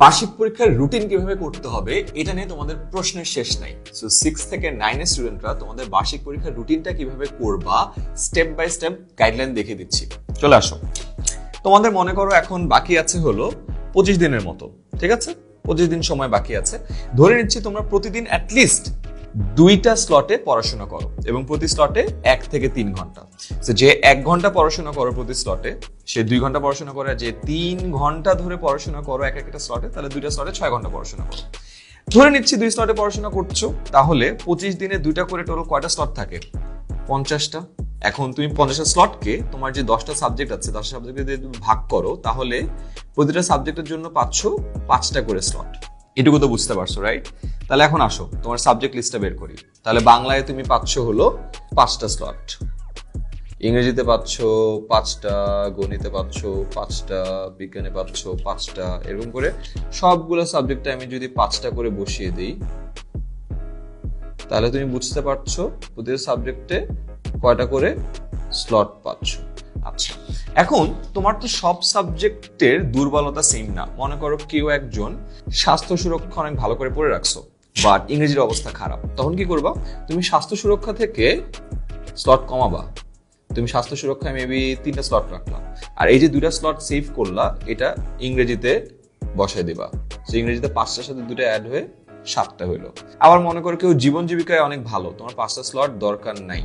বার্ষিক পরীক্ষার রুটিন কিভাবে করতে হবে এটা নিয়ে তোমাদের প্রশ্নের শেষ নাই। সো 6 থেকে 9 এর স্টুডেন্টরা তোমাদের বার্ষিক পরীক্ষার রুটিনটা কিভাবে করবা স্টেপ বাই স্টেপ গাইডলাইন দেখিয়ে দিচ্ছি। চলে আসো। তোমাদের মনে করো এখন বাকি আছে হলো 25 দিনের মতো, ঠিক আছে? 25 দিন সময় বাকি আছে। ধরে নিচ্ছি তোমরা প্রতিদিন অ্যাটলিস্ট 2টা স্লটে পড়াশোনা করো এবং প্রতি স্লটে 1 থেকে 3 ঘন্টা। যে 1 ঘন্টা পড়াশোনা করো প্রতি স্লটে, সে 2 ঘন্টা পড়াশোনা করে, যে 3 ঘন্টা ধরে পড়াশোনা করো এক একটা স্লটে, তাহলে 2টা স্লটে 6 ঘন্টা পড়াশোনা করো। ধরে নিচ্ছি 2 স্লটে পড়াশোনা করছো, তাহলে 25 দিনে 2টা করে টোটাল কয়টা স্লট থাকে? 50টা। এখন তুমি 50টা স্লটকে তোমার যে 10টা সাবজেক্ট আছে 10টা সাবজেক্টে যদি তুমি ভাগ করো, তাহলে প্রতিটা সাবজেক্টের জন্য পাচ্ছ 5টা করে স্লট। এটুকু তো বুঝতে পারছো, রাইট? তাহলে এখন আসো তোমার সাবজেক্ট লিস্টটা বের করি। তাহলে বাংলায় তুমি পাচ্ছ হলো 5টা স্লট, ইংরেজিতে পাচ্ছ 5টা, গণিতে পাচ্ছ 5টা, বিজ্ঞানে পাচ্ছ 5টা, এরকম করে সবগুলো সাবজেক্টে আমি যদি 5টা করে বসিয়ে দিই, তাহলে তুমি বুঝতে পারছো প্রতিটা সাবজেক্টে কয়টা করে স্লট পাচ্ছ। আচ্ছা, এখন তোমার তো সব সাবজেক্টের দুর্বলতা সেম না। মনে করো কেউ একজন স্বাস্থ্য সুরক্ষা অনেক ভালো করে পড়ে রাখছো, বাট ইংরেজির অবস্থা খারাপ, তখন কি করবা? তুমি স্বাস্থ্য সুরক্ষা থেকে স্লট কমাবা। তুমি স্বাস্থ্য সুরক্ষায় মেবি 3টা স্লট রাখলাম, আর এই যে 2টা স্লট সেভ করলা, এটা ইংরেজিতে বসায় দিবা। ইংরেজিতে 5টার সাথে 2টা অ্যাড হয়ে 7টা হইলো। আবার মনে করো কেউ জীবন জীবিকায় অনেক ভালো, তোমার 5টা স্লট দরকার নাই,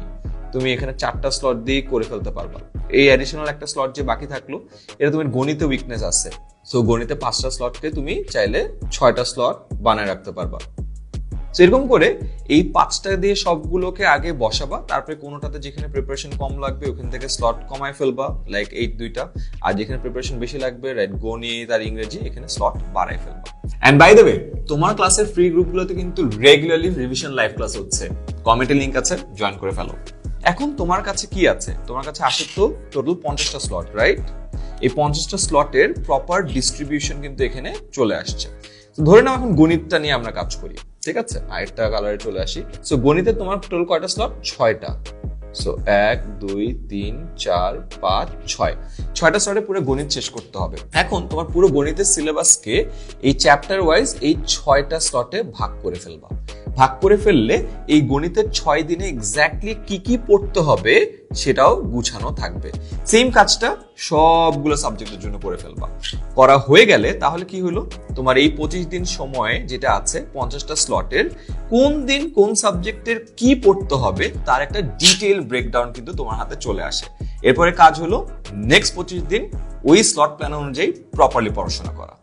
তুমি এখানে 4টা স্লট দিয়ে করে ফেলতে পারবা। এই অ্যাডিশনাল একটা স্লট যে বাকি থাকলো, এটা তোমার গণিতে উইকনেস আছে, সো গণিতে 5টা স্লটকে তুমি চাইলে 6টা স্লট বানায় রাখতে পারবা। এরকম করে এই 5টা দিয়ে সবগুলোকে আগে বসাবা, তারপরে কোনোটাতে যেখানে প্রিপারেশন কম লাগবে ওখান থেকে স্লট কমায় ফেলবা, লাইক এই 2টা, আর যেখানে প্রিপারেশন বেশি লাগবে, রাইট, গণিত আর ইংরেজি, এখানে স্লট বাড়ায় ফেলবা। এন্ড বাই দ্য ওয়ে, তোমার ক্লাসের ফ্রি গ্রুপগুলোতে কিন্তু রেগুলারলি রিভিশন লাইভ ক্লাস হচ্ছে, কমেন্টে লিংক আছে, জয়েন করে ফেলো। এখন তোমার কাছে কি আছে? তোমার কাছে আসে তো টোটাল 50টা স্লট, রাইট? এই 50টা স্লটের প্রপার ডিস্ট্রিবিউশন কিন্তু এখানে চলে আসছে। ধরে নাও এখন গণিতটা নিয়ে আমরা কাজ করি, ঠিক আছে? আরেকটা কালারে চলে আসি। সো গণিতে তোমার টোটাল কয়টা স্লট? 6টা। সো 1 2 3 4 5 6, 6টা স্লটে পুরো গণিত শেষ করতে হবে। এখন তোমার পুরো গণিতের সিলেবাসকে এই চ্যাপ্টার ওয়াইজ এই 6টা স্লটে ভাগ করে ফেলবা। ভাগ করে ফেললে এই গণিতের 6 দিনে এক্স্যাক্টলি কি কি পড়তে হবে সেটাও গুছানো থাকবে। সেম কাজটা সবগুলো সাবজেক্টের জন্য করে ফেলবা। করা হয়ে গেলে তাহলে কি হলো, তোমার এই 25 দিন সময়ে যেটা আছে 50টা স্লটের কোন দিন কোন সাবজেক্টের কি পড়তে হবে তার একটা ডিটেইল ব্রেকডাউন কিন্তু তোমার হাতে চলে আসে। এরপরে কাজ হলো নেক্সট 25 দিন ওই স্লট প্ল্যান অনুযায়ী প্রপারলি পড়াশোনা করা।